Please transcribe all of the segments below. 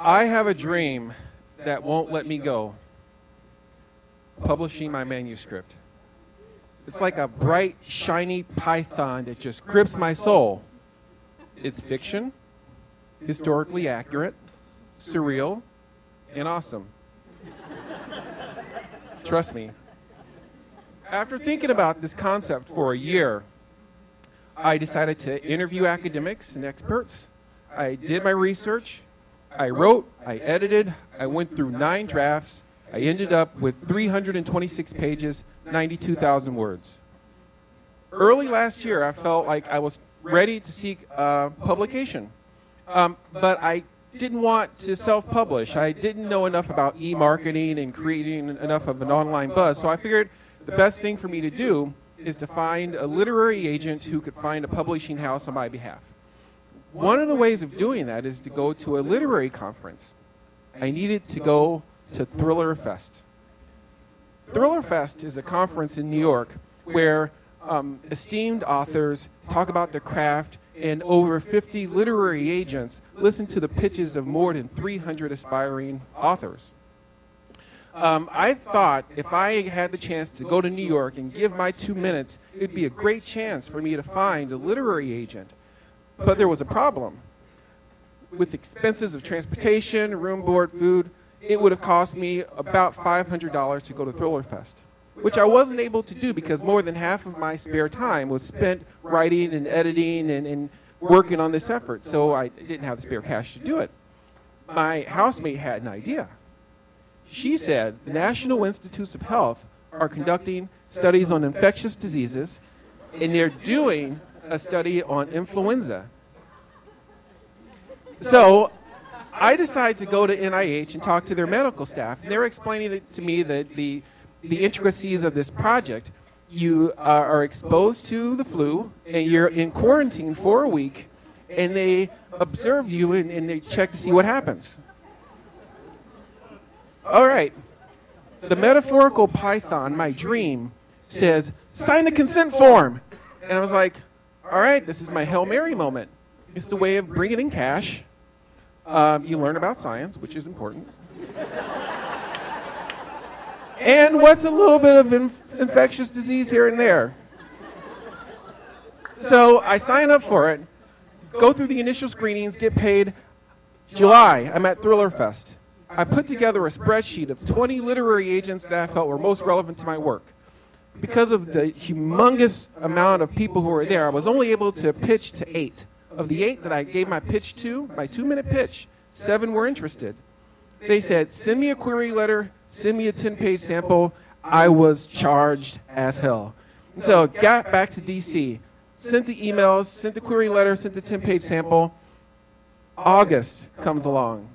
I have a dream that won't let me go. Publishing my manuscript. It's like a bright, shiny python that just grips my soul. It's fiction, historically accurate, surreal, and awesome. Trust me. After thinking about this concept for a year, I decided to interview academics and experts. I did my research. I wrote, I edited, I went through 9 drafts. I ended up with 326 pages, 92,000 words. Early last year, I felt like I was ready to seek publication, but I didn't want to self-publish. I didn't know enough about e-marketing and creating enough of an online buzz, so I figured the best thing for me to do is to find a literary agent who could find a publishing house on my behalf. One of the ways of doing that is to go to a literary conference. I needed to go to Thriller Fest. Thriller Fest is a conference in New York where esteemed authors talk about their craft, and over 50 literary agents listen to the pitches of more than 300 aspiring authors. I thought if I had the chance to go to New York and give my 2 minutes, it would be a great chance for me to find a literary agent. But there was a problem. With expenses of transportation, room, board, food, it would have cost me about $500 to go to Thriller Fest, which I wasn't able to do because more than half of my spare time was spent writing and editing and working on this effort, so I didn't have the spare cash to do it. My housemate had an idea. She said the National Institutes of Health are conducting studies on infectious diseases, and they're doing a study on influenza. So I decided to go to NIH and talk to their medical staff. And they're explaining to me that the intricacies of this project. You are exposed to the flu, and you're in quarantine for a week, and they observe you and they check to see what happens. All right. The metaphorical python, my dream, says, sign the consent form. And I was like, all right, this is my Hail Mary moment. It's the way of bringing in cash. You learn about science, which is important. And what's a little bit of infectious disease here and there. So I sign up for it, go through the initial screenings, get paid. July, I'm at Thriller Fest. I put together a spreadsheet of 20 literary agents that I felt were most relevant to my work. Because of the humongous amount of people who were there, I was only able to pitch to 8. Of the 8 that I gave my pitch to, my 2-minute pitch, 7 were interested. They said, send me a query letter, send me a 10-page sample. I was charged as hell. So got back to DC, sent the emails, sent the query letter, sent the 10-page sample. August comes along.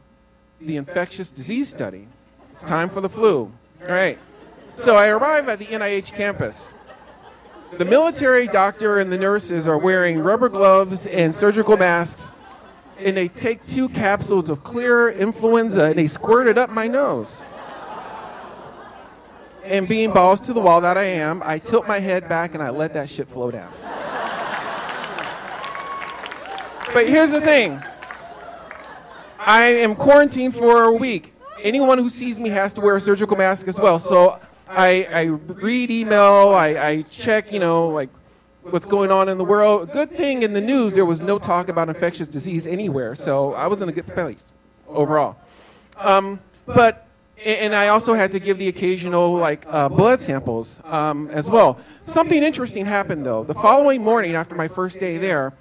The infectious disease study. It's time for the flu. All right. So I arrive at the NIH campus. The military doctor and the nurses are wearing rubber gloves and surgical masks, and they take 2 capsules of clear influenza and they squirt it up my nose. And being balls to the wall that I am, I tilt my head back and I let that shit flow down. But here's the thing. I am quarantined for a week. Anyone who sees me has to wear a surgical mask as well. So I read email, I check, like what's going on in the world. Good thing in the news there was no talk about infectious disease anywhere, so I was in a good place overall. And I also had to give the occasional blood samples as well. Something interesting happened though. The following morning after my first day there,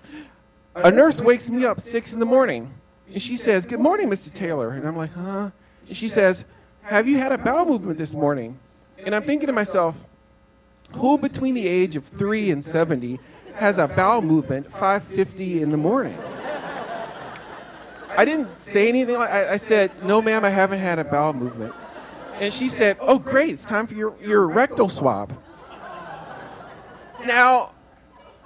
a nurse wakes me up 6 in the morning, and she says, "Good morning, Mr. Taylor." And I'm like, huh? And she says, "Have you had a bowel movement this morning?" And I'm thinking to myself, who between the age of 3 and 70 has a bowel movement 5:50 in the morning? I didn't say anything. I said, "No, ma'am, I haven't had a bowel movement." And she said, "Oh, great, it's time for your rectal swab." Now,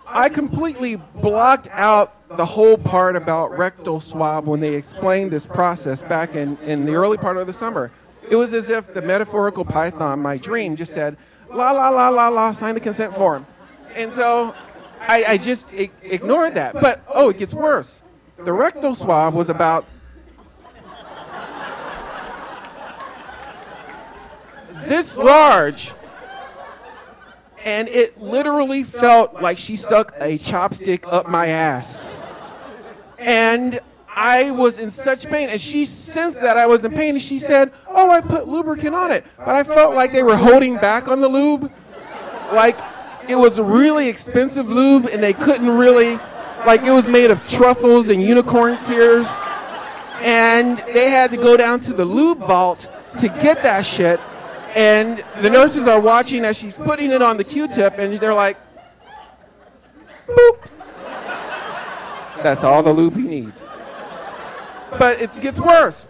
I completely blocked out the whole part about rectal swab when they explained this process back in the early part of the summer. It was as if the metaphorical python, my dream, just said, la, la, la, la, la, sign the consent form. And so I just ignored that. But, it gets worse. The rectal swab was about this large. And it literally felt like she stuck a chopstick up my ass. And I was in such pain. And she sensed that I was in pain. And she said, oh, I put lubricant on it. But I felt like they were holding back on the lube. Like it was really expensive lube. And they couldn't really, like it was made of truffles and unicorn tears. And they had to go down to the lube vault to get that shit. And the nurses are watching as she's putting it on the Q-tip, and they're like, boop. That's all the lube he needs. But it gets worse.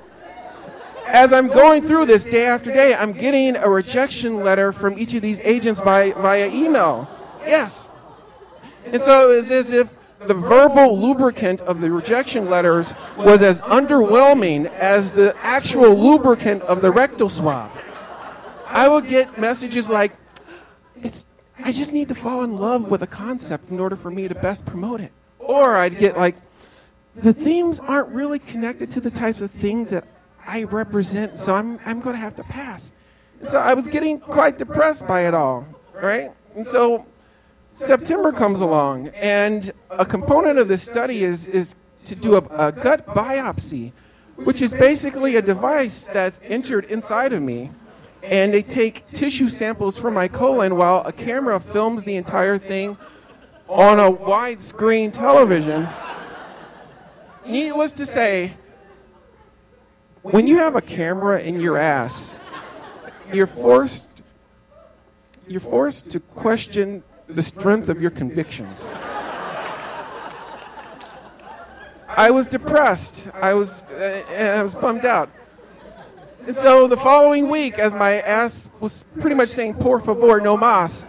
As I'm going through this day after day, I'm getting a rejection letter from each of these agents via email. Yes. And so it was as if the verbal lubricant of the rejection letters was as underwhelming as the actual lubricant of the rectal swab. I would get messages like, I just need to fall in love with a concept in order for me to best promote it. Or I'd get like, the themes aren't really connected to the types of things that I represent, so I'm going to have to pass. And so I was getting quite depressed by it all, right? And so September comes along, and a component of this study is to do a gut biopsy, which is basically a device that's entered inside of me. And they take tissue samples from my colon while a camera films the entire thing on a widescreen television. Needless to say, when you have a camera in your ass, you're forced to question the strength of your convictions. I was depressed. I was bummed out. And so the following week, as my ass was pretty much saying, por favor, no mas,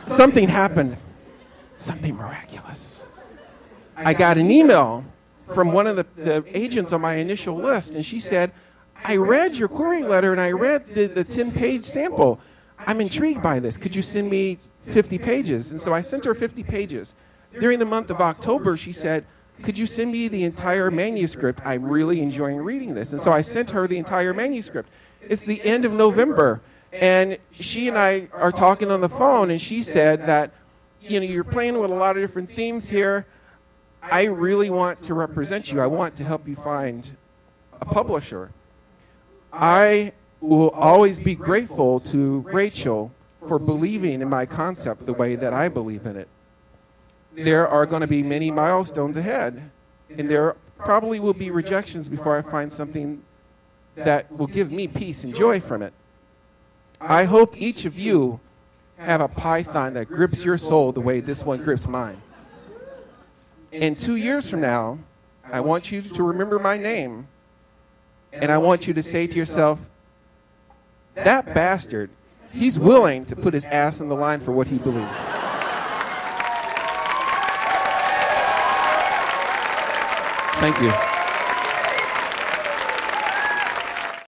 something happened. Something miraculous. I got an email from one of the agents on my initial list, and she said, I read your query letter, and I read the 10-page sample. I'm intrigued by this. Could you send me 50 pages? And so I sent her 50 pages. During the month of October, she said, could you send me the entire manuscript? I'm really enjoying reading this. And so I sent her the entire manuscript. It's the end of November, and she and I are talking on the phone, and she said that, you're playing with a lot of different themes here. I really want to represent you. I want to help you find a publisher. I will always be grateful to Rachel for believing in my concept the way that I believe in it. There are going to be many milestones ahead, and there probably will be rejections before I find something that will give me peace and joy from it. I hope each of you have a python that grips your soul the way this one grips mine. And 2 years from now, I want you to remember my name, and I want you to say to yourself, that bastard, he's willing to put his ass on the line for what he believes. Thank you.